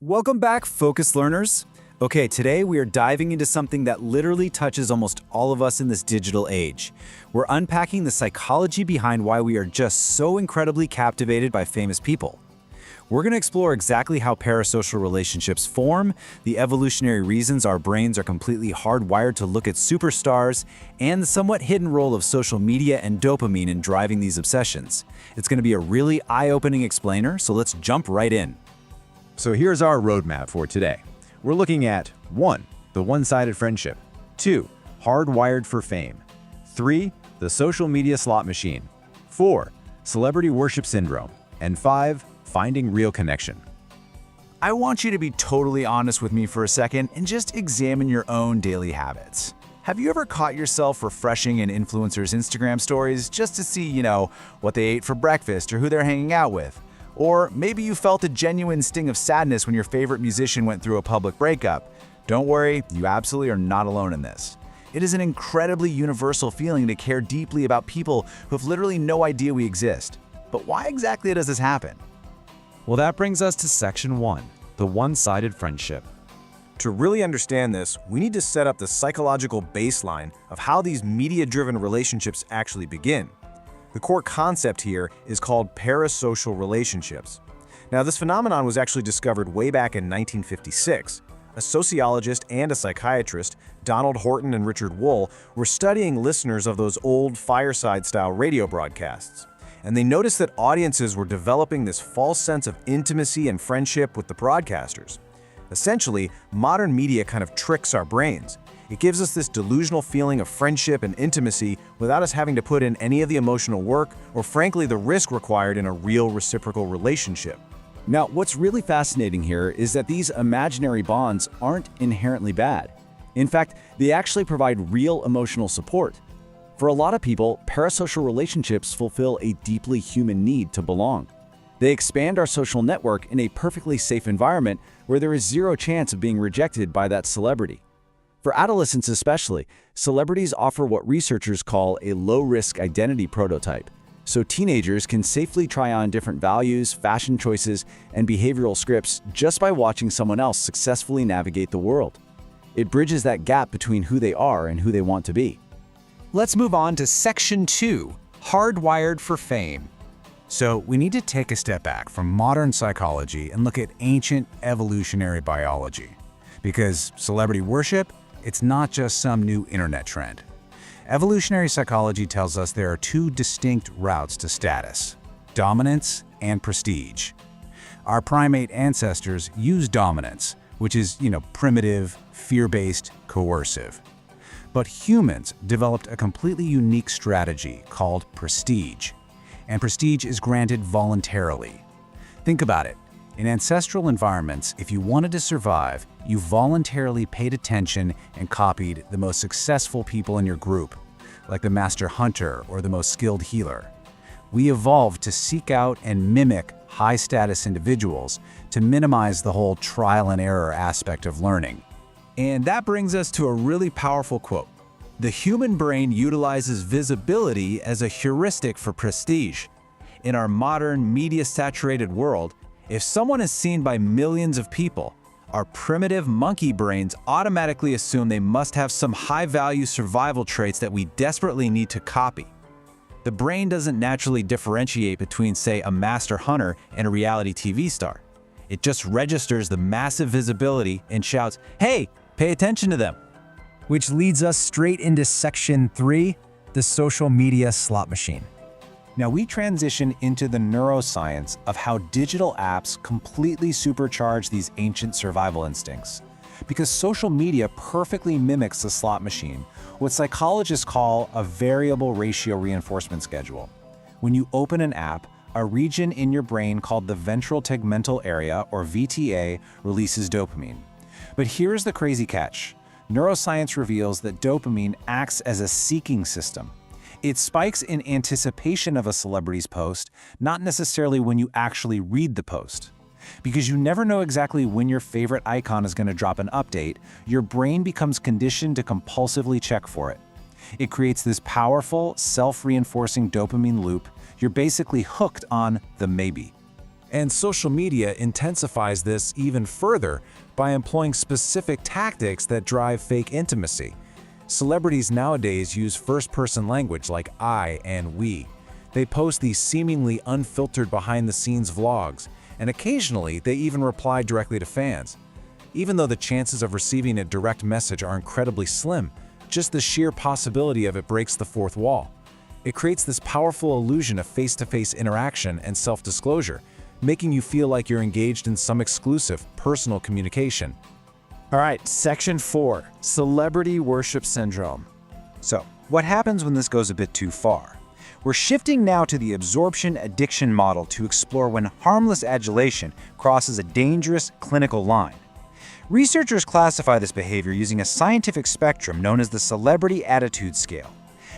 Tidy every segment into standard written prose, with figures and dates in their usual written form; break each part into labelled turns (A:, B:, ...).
A: Welcome back, Focus Learners. Okay, today we are diving into something that literally touches almost all of us in this digital age. We're unpacking the psychology behind why we are just so incredibly captivated by famous people. We're going to explore exactly how parasocial relationships form, the evolutionary reasons our brains are completely hardwired to look at superstars, and the somewhat hidden role of social media and dopamine in driving these obsessions. It's going to be a really eye-opening explainer, so let's jump right in.
B: So here's our roadmap for today. We're looking at 1. The one-sided friendship. 2. Hardwired for fame. 3. The social media slot machine. 4. Celebrity worship syndrome. And 5. Finding real connection.
A: I want you to be totally honest with me for a second and just examine your own daily habits. Have you ever caught yourself refreshing an influencer's Instagram stories just to see, what they ate for breakfast or who they're hanging out with? Or maybe you felt a genuine sting of sadness when your favorite musician went through a public breakup. Don't worry, you absolutely are not alone in this. It is an incredibly universal feeling to care deeply about people who have literally no idea we exist. But why exactly does this happen?
C: Well, that brings us to section 1, the one-sided friendship.
D: To really understand this, we need to set up the psychological baseline of how these media-driven relationships actually begin. The core concept here is called parasocial relationships. Now, this phenomenon was actually discovered way back in 1956. A sociologist and a psychiatrist, Donald Horton and Richard Wohl, were studying listeners of those old fireside-style radio broadcasts. And they noticed that audiences were developing this false sense of intimacy and friendship with the broadcasters. Essentially, modern media kind of tricks our brains. It gives us this delusional feeling of friendship and intimacy without us having to put in any of the emotional work or, frankly, the risk required in a real reciprocal relationship.
A: Now, what's really fascinating here is that these imaginary bonds aren't inherently bad. In fact, they actually provide real emotional support. For a lot of people, parasocial relationships fulfill a deeply human need to belong. They expand our social network in a perfectly safe environment where there is zero chance of being rejected by that celebrity. For adolescents especially, celebrities offer what researchers call a low-risk identity prototype, so teenagers can safely try on different values, fashion choices, and behavioral scripts just by watching someone else successfully navigate the world. It bridges that gap between who they are and who they want to be.
E: Let's move on to section 2, hardwired for fame.
F: So we need to take a step back from modern psychology and look at ancient evolutionary biology. Because celebrity worship, it's not just some new internet trend. Evolutionary psychology tells us there are two distinct routes to status: dominance and prestige. Our primate ancestors used dominance, which is, primitive, fear-based, coercive. But humans developed a completely unique strategy called prestige. And prestige is granted voluntarily. Think about it. In ancestral environments, if you wanted to survive, you voluntarily paid attention and copied the most successful people in your group, like the master hunter or the most skilled healer. We evolved to seek out and mimic high-status individuals to minimize the whole trial and error aspect of learning.
E: And that brings us to a really powerful quote. The human brain utilizes visibility as a heuristic for prestige. In our modern, media-saturated world, if someone is seen by millions of people, our primitive monkey brains automatically assume they must have some high-value survival traits that we desperately need to copy. The brain doesn't naturally differentiate between, say, a master hunter and a reality TV star. It just registers the massive visibility and shouts, "Hey, pay attention to them."
G: Which leads us straight into section 3, the social media slot machine.
D: Now we transition into the neuroscience of how digital apps completely supercharge these ancient survival instincts. Because social media perfectly mimics the slot machine, what psychologists call a variable ratio reinforcement schedule. When you open an app, a region in your brain called the ventral tegmental area, or VTA, releases dopamine. But here's the crazy catch. Neuroscience reveals that dopamine acts as a seeking system. It spikes in anticipation of a celebrity's post, not necessarily when you actually read the post. Because you never know exactly when your favorite icon is going to drop an update, your brain becomes conditioned to compulsively check for it. It creates this powerful, self-reinforcing dopamine loop. You're basically hooked on the maybe.
E: And social media intensifies this even further by employing specific tactics that drive fake intimacy. Celebrities nowadays use first-person language like I and we. They post these seemingly unfiltered behind-the-scenes vlogs, and occasionally they even reply directly to fans. Even though the chances of receiving a direct message are incredibly slim, just the sheer possibility of it breaks the fourth wall. It creates this powerful illusion of face-to-face interaction and self-disclosure, making you feel like you're engaged in some exclusive, personal communication.
H: All right, Section 4, Celebrity Worship Syndrome.
D: So, what happens when this goes a bit too far? We're shifting now to the absorption addiction model to explore when harmless adulation crosses a dangerous clinical line. Researchers classify this behavior using a scientific spectrum known as the Celebrity Attitude Scale.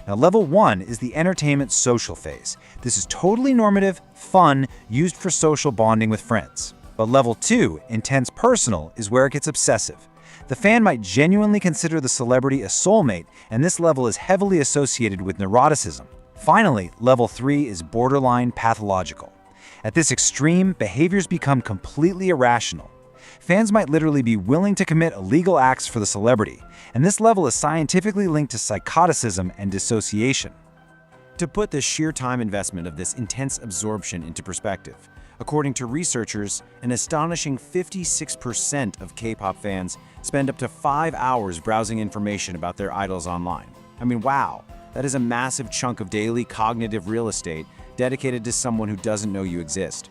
D: Now, level 1 is the entertainment social phase. This is totally normative, fun, used for social bonding with friends. But level 2, intense personal, is where it gets obsessive. The fan might genuinely consider the celebrity a soulmate, and this level is heavily associated with neuroticism. Finally, level 3 is borderline pathological. At this extreme, behaviors become completely irrational. Fans might literally be willing to commit illegal acts for the celebrity, and this level is scientifically linked to psychoticism and dissociation.
H: To put the sheer time investment of this intense absorption into perspective, according to researchers, an astonishing 56% of K-pop fans spend up to 5 hours browsing information about their idols online. I mean, wow, that is a massive chunk of daily cognitive real estate dedicated to someone who doesn't know you exist.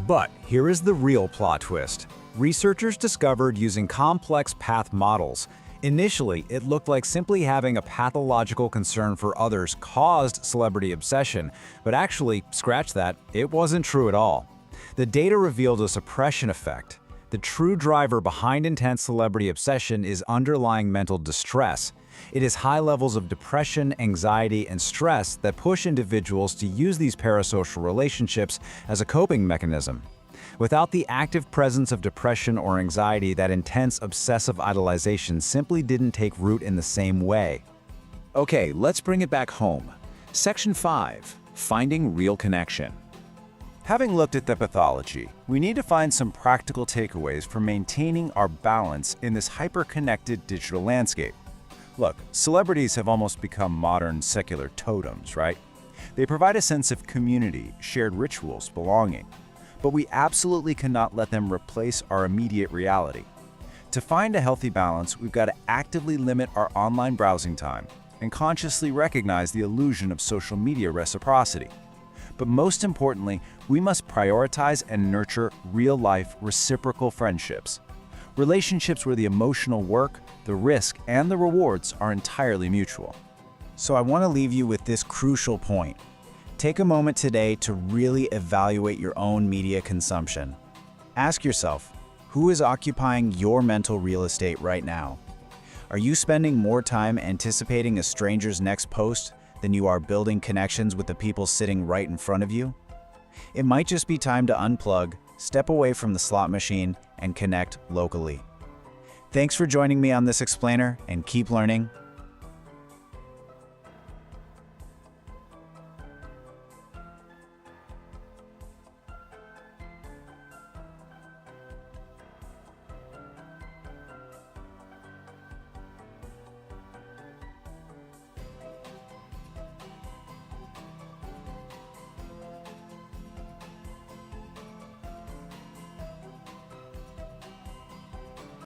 C: But here is the real plot twist. Researchers discovered using complex path models. Initially, it looked like simply having a pathological concern for others caused celebrity obsession, but actually, scratch that, it wasn't true at all. The data revealed a suppression effect. The true driver behind intense celebrity obsession is underlying mental distress. It is high levels of depression, anxiety, and stress that push individuals to use these parasocial relationships as a coping mechanism. Without the active presence of depression or anxiety, that intense obsessive idolization simply didn't take root in the same way.
E: Okay, let's bring it back home. Section 5, Finding Real Connection. Having looked at the pathology, we need to find some practical takeaways for maintaining our balance in this hyper-connected digital landscape. Look, celebrities have almost become modern secular totems, right? They provide a sense of community, shared rituals, belonging. But we absolutely cannot let them replace our immediate reality. To find a healthy balance, we've got to actively limit our online browsing time and consciously recognize the illusion of social media reciprocity. But most importantly, we must prioritize and nurture real-life reciprocal friendships. Relationships where the emotional work, the risk, and the rewards are entirely mutual. So I want to leave you with this crucial point. Take a moment today to really evaluate your own media consumption. Ask yourself, who is occupying your mental real estate right now? Are you spending more time anticipating a stranger's next post than you are building connections with the people sitting right in front of you? It might just be time to unplug, step away from the slot machine, and connect locally. Thanks for joining me on this explainer, and keep learning,